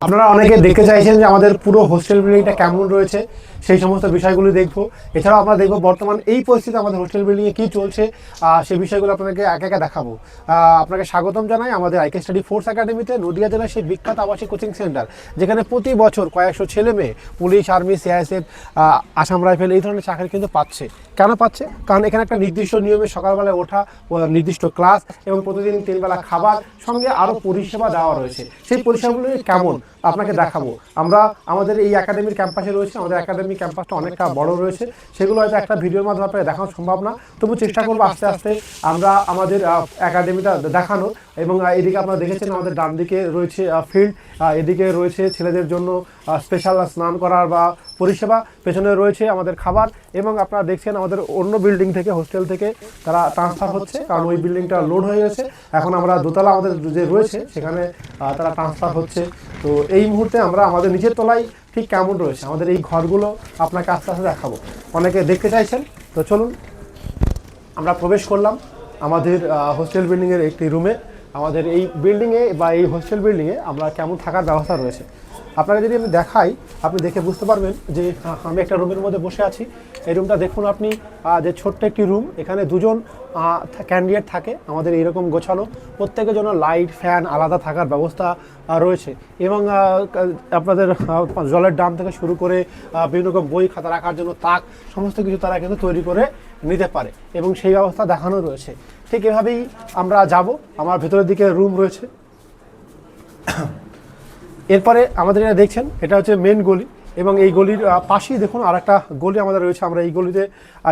আপনারা অনেকে দেখতে চাইছেন যে আমাদের পুরো হোস্টেল বিল্ডিংটা কেমন রয়েছে, সেই সমস্ত বিষয়গুলো দেখবো। এছাড়াও আমরা দেখবো বর্তমান এই পরিস্থিতি আমাদের হোস্টেল বিল্ডিংয়ে কী চলছে, সেই বিষয়গুলো আপনাদেরকে একে একে দেখাবো। আপনাকে স্বাগতম জানাই আমাদের আইকে স্টাডি ফোর্স একাডেমিতে, নদিয়া জেলার সেই বিখ্যাত আবাসিক কোচিং সেন্টার, যেখানে প্রতি বছর কয়েকশো ছেলে মেয়ে police, army, CISF, Assam rifle এই ধরনের চাকরি কিন্তু পাচ্ছে। কেন পাচ্ছে? কারণ এখানে একটা নির্দিষ্ট নিয়মে সকালবেলায় ওঠা, নির্দিষ্ট ক্লাস এবং প্রতিদিন 3 বেলা খাবার, সঙ্গে আরও পরিষেবা দেওয়া রয়েছে। সেই পরিষেবাগুলো কেমন আপনাকে দেখাবো। আমরা আমাদের এই একাডেমির ক্যাম্পাসে রয়েছে, আমাদের একাডেমি ক্যাম্পাসটা অনেকটা বড় রয়েছে, সেগুলো হয়তো একটা ভিডিওর মাধ্যমে আপনাকে দেখানো সম্ভব না, তবু চেষ্টা করবো আস্তে আস্তে আমরা আমাদের একাডেমিটা দেখানোর। এবং এদিকে আপনারা দেখেছেন আমাদের ডান দিকে রয়েছে ফিল্ড, এদিকে রয়েছে ছেলেদের জন্য স্পেশাল স্নান করার বা পরিষেবা, পেছনে রয়েছে আমাদের খাবার, এবং আপনারা দেখছেন আমাদের অন্য বিল্ডিং থেকে, হোস্টেল থেকে তারা ট্রান্সফার হচ্ছে, কারণ ওই বিল্ডিংটা লোড হয়ে গেছে। এখন আমরা দোতলা আমাদের যে রয়েছে সেখানে তারা ট্রান্সফার হচ্ছে। তো এই মুহূর্তে আমরা আমাদের নিচের তলায় ঠিক কেমন রয়েছে আমাদের এই ঘরগুলো আপনাকে আস্তে আস্তে দেখাবো। অনেকে দেখতে চাইছেন, তো চলুন আমরা প্রবেশ করলাম আমাদের হোস্টেল বিল্ডিংয়ের একটি রুমে। আমাদের এই বিল্ডিংয়ে বা এই হোস্টেল বিল্ডিংয়ে আমরা কেমন থাকার ব্যবস্থা রয়েছে আপনাকে যদি আমি দেখাই, আপনি দেখে বুঝতে পারবেন যে আমি একটা রুমের মধ্যে বসে আছি। এই রুমটা দেখুন আপনি, যে ছোট্ট একটি রুম, এখানে দুজন ক্যান্ডিডেট থাকে আমাদের এইরকম গোছানো। প্রত্যেকের জন্য লাইট, ফ্যান, আলাদা থাকার ব্যবস্থা রয়েছে, এবং আপনাদের জলের ড্রাম থেকে শুরু করে বিভিন্ন রকম বই খাতা রাখার জন্য তাক, সমস্ত কিছু তারা কিন্তু তৈরি করে নিতে পারে, এবং সেই ব্যবস্থা দেখানো রয়েছে। ঠিক এভাবেই আমরা যাব। আমার ভেতরের দিকে রুম রয়েছে। এরপরে আমাদের এটা দেখছেন, এটা হচ্ছে মেন গলি, এবং এই গলির পাশেই দেখুন আর একটা গলি আমাদের রয়েছে। আমরা এই গলিতে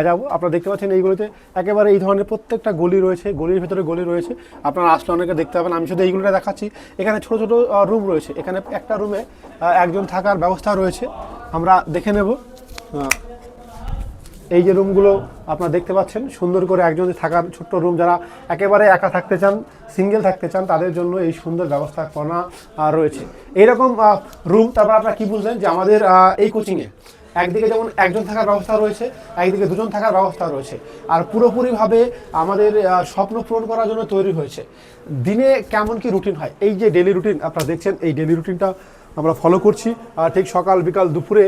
যাব। আপনারা দেখতে পাচ্ছেন এই গলিতে একেবারে এই ধরনের প্রত্যেকটা গলি রয়েছে, গলির ভেতরে গলি রয়েছে। আপনারা আসলে অনেকে দেখতে পাবেন। আমি শুধু এই গলিটা দেখাচ্ছি। এখানে ছোট ছোট রুম রয়েছে, এখানে একটা রুমে একজন থাকার ব্যবস্থা রয়েছে, আমরা দেখে নেব। এই যে রুমগুলো আপনারা দেখতে পাচ্ছেন, সুন্দর করে একজন থাকার ছোট্ট রুম, যারা একেবারে একা থাকতে চান, সিঙ্গেল থাকতে চান, তাদের জন্য এই সুন্দর ব্যবস্থাপনা রয়েছে এইরকম রুম। তারপর আপনারা কি বুঝলেন যে আমাদের এই কোচিংয়ে একদিকে যেমন একজন থাকার ব্যবস্থা রয়েছে, একদিকে দুজন থাকার ব্যবস্থা রয়েছে, আর পুরোপুরিভাবে আমাদের স্বপ্ন পূরণ করার জন্য তৈরি হয়েছে। দিনে কেমন কি রুটিন হয়, এই যে ডেলি রুটিন আপনারা দেখছেন, এই ডেলি রুটিনটা আমরা ফলো করছি। ঠিক সকাল বিকাল দুপুরে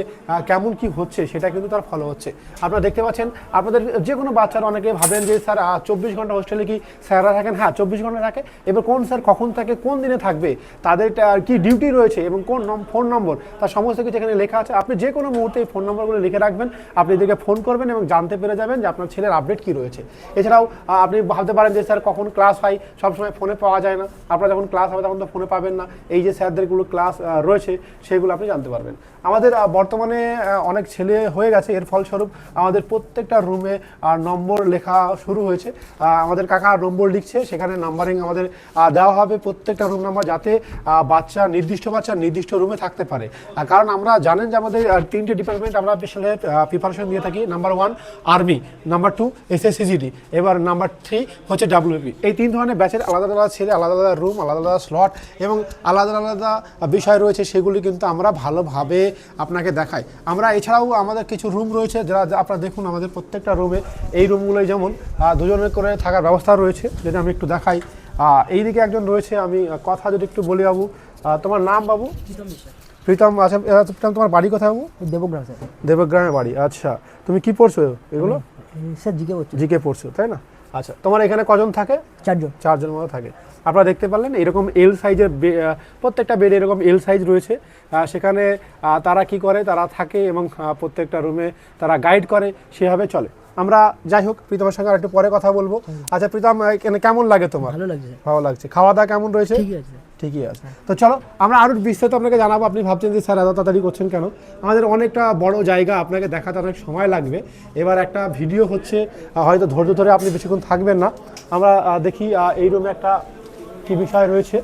কেমন কি হচ্ছে সেটা কিন্তু তার ফলো হচ্ছে। আপনারা দেখতে পাচ্ছেন, আপনাদের যে কোনো বাচ্চারা অনেকে ভাবেন যে স্যার 24 ঘন্টা হোস্টেলে কি স্যাররা থাকেন? হ্যাঁ, 24 ঘন্টা থাকে। এবার কোন স্যার কখন থাকে, কোন দিনে থাকবে, তাদের কি ডিউটি রয়েছে এবং কোন ফোন নম্বর, তার সমস্ত কিছু এখানে লেখা আছে। আপনি যে কোনো মুহূর্তে এই ফোন নম্বরগুলো লিখে রাখবেন, আপনি এদেরকে ফোন করবেন এবং জানতে পেরে যাবেন যে আপনার ছেলের আপডেট কী রয়েছে। এছাড়াও আপনি ভাবতে পারেন যে স্যার কখন ক্লাস হয়, সবসময় ফোনে পাওয়া যায় না। আপনারা যখন ক্লাস হবে তখন তো ফোনে পাবেন না। এই যে স্যারদেরগুলো ক্লাস রয়েছে সেগুলো আপনি জানতে পারবেন। আমাদের বর্তমানে অনেক ছেলে হয়ে গেছে, এর ফলস্বরূপ আমাদের প্রত্যেকটা রুমে নম্বর লেখা শুরু হয়েছে। আমাদের কাকা নম্বর লিখছে, সেখানে নাম্বারিং আমাদের দেওয়া হবে প্রত্যেকটা রুম নাম্বার, যাতে নির্দিষ্ট বাচ্চা নির্দিষ্ট রুমে থাকতে পারে। কারণ আমরা জানেন যে আমাদের 3টে ডিপার্টমেন্ট আমরা স্পেশালি প্রিপারেশন দিয়ে থাকি। নাম্বার 1 আর্মি, নাম্বার 2 SSCGD, এবার নাম্বার 3 হচ্ছে WP। এই 3 ধরনের ব্যাচের আলাদা আলাদা ছেলে, আলাদা আলাদা রুম, আলাদা আলাদা স্লট এবং আলাদা আলাদা বিষয় রয়েছে, সেগুলি কিন্তু আমরা ভালোভাবে আপনাকে দেখাই। আমরা এছাড়াও আমাদের কিছু রুম রয়েছে, যারা আপনারা দেখুন আমাদের প্রত্যেকটা রুমে, এই রুমগুলোই যেমন দুজনের করে থাকার ব্যবস্থা রয়েছে, যেটা আমি একটু দেখাই। এইদিকে একজন রয়েছে, আমি কথা যদি একটু বলি। বাবু, তোমার নাম? বাবু প্রীতম। আচ্ছা প্রীতম, তোমার বাড়ি কোথায় বাবু? দেবগ্রাম স্যার। দেবগ্রামে বাড়ি। আচ্ছা, তুমি কি পড়ছো এগুলো? স্যার জিকে পড়ছো, তাই না? আচ্ছা, তোমার এখানে কজন থাকে? 4জন মতো থাকে। আপনারা দেখতে পারলেন এরকম এল সাইজের প্রত্যেকটা বেডে এরকম এল সাইজ রয়েছে। সেখানে তারা কি করে, তারা থাকে এবং প্রত্যেকটা রুমে তারা গাইড করে, সেভাবে চলে। আমরা যাই হোক, প্রীতমের সঙ্গে একটু পরে কথা বলবো। আচ্ছা প্রীতম, এখানে কেমন লাগে তোমার? ভালো লাগছে। ভালো লাগছে। খাওয়া দাওয়া কেমন রয়েছে? ঠিকই আছে। তো চলো আমরা আরও বিস্তারিত আপনাকে জানাবো। আপনি ভাবছেন যে স্যার এত তাড়াতাড়ি করছেন কেন? আমাদের অনেকটা বড় জায়গা, আপনাকে দেখাতে অনেক সময় লাগবে। এবার একটা ভিডিও হচ্ছে, হয়তো ধৈর্য ধরে আপনি বেশিক্ষণ থাকবেন না। আমরা দেখি এই রুমে একটা কি বিষয় রয়েছে।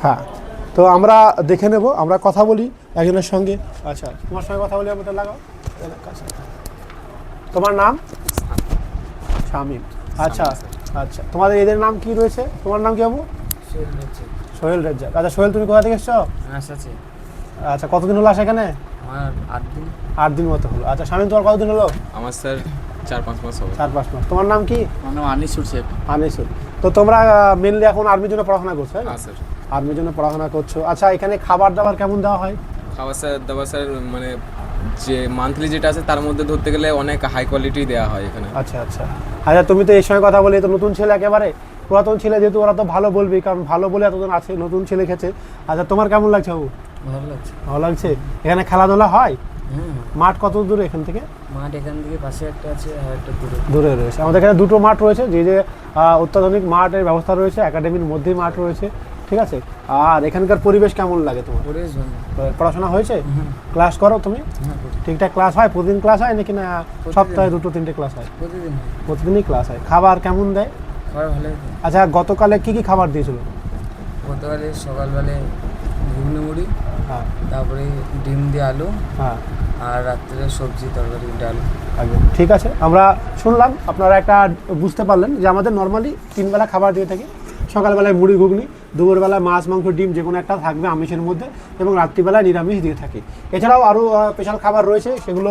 হ্যাঁ, তো আমরা দেখে নেব, আমরা কথা বলি একজনের সঙ্গে। আচ্ছা, তোমার সঙ্গে কথা বলি, আমাদের লাগাও। তোমার নাম? শামিম। আচ্ছা আচ্ছা, তোমাদের এদের নাম কি রয়েছে? তোমার নাম কি বাবু? সোহেল রেজ্জাক। আচ্ছা সোহেল, তুমি কোথা থেকে এসছো? আচ্ছা, কতদিন হলো আসা এখানে? আমার 8 দিন। 8 দিন মতো হলো। আচ্ছা শামিম, তোমার কতদিন হলো? আমার স্যার 4-5 মাস হবে। 4-5 মাস। তোমার নাম কি? আমার নাম আনিসুর শেখ। আনিসুর। তো তোমরা মেনলি এখন আর্মির জন্য পড়াশোনা করছো? হ্যাঁ স্যার। আর্মির জন্য পড়াশোনা করছো। আচ্ছা, এখানে খাবার দাবার কেমন দেওয়া হয়? খাবার স্যার দাবার স্যার মানে যে মান্থলি যেটা আছে তার মধ্যে ধরতে গেলে অনেক হাই কোয়ালিটি দেওয়া হয় এখানে। আচ্ছা আচ্ছা। আচ্ছা, তুমি তো এই সময় কথা বলে তো নতুন ছেলে একেবারে, পুরাতন ছেলে যেহেতু ওরা তো ভালো বলবেই, কারণ ভালো বলে এতজন আছে, নতুন ছেলে খেছে। আচ্ছা, তোমার কেমন লাগছে বাবু? ভালো লাগছে। ভালো লাগছে। এখানে খেলাধুলা হয়? হ্যাঁ, মাঠ কত দূরে এখান থেকে? মাঠ এখান থেকে পাশে একটা আছে আর একটা দূরে। দূরে রয়েছে। আমাদের এখানে দুটো মাঠ রয়েছে, যে অত্যাধুনিক মাঠের ব্যবস্থা রয়েছে, একাডেমির মধ্যেই মাঠ রয়েছে, ঠিক আছে। আর এখানকার পরিবেশ কেমন লাগে তোমার? পরিবেশ ভালো। পড়াশোনা হয়েছে? হুম। ক্লাস করো তুমি? হ্যাঁ, ঠিকঠাক ক্লাস হয়? প্রতিদিন ক্লাস হয় নাকি না সপ্তাহে 2-3টে ক্লাস হয়? প্রতিদিন হয়। প্রতিদিনই ক্লাস হয়। খাবার কেমন দেয়? খাবার ভালোই দেয়। আচ্ছা, গতকালে কি কি খাবার দিয়েছিল? গতকালে সকালবেলায় ঘুগনি মুড়ি, হ্যাঁ তারপরে ডিম দিয়ে আলু, হ্যাঁ আর রাত্রে সবজি তরকারি ডাল। একদম ঠিক আছে। আমরা শুনলাম, আপনারা একটা বুঝতে পারলেন যে আমাদের নর্মালি 3 বেলা খাবার দিয়ে থাকি। সকালবেলায় মুড়ি ঘুগনি, দুপুরবেলায় মাছ মাংস ডিম যে কোনো একটা থাকবে আমিষের মধ্যে, এবং রাত্রিবেলায় নিরামিষ দিয়ে থাকি। এছাড়াও আরও স্পেশাল খাবার রয়েছে, সেগুলো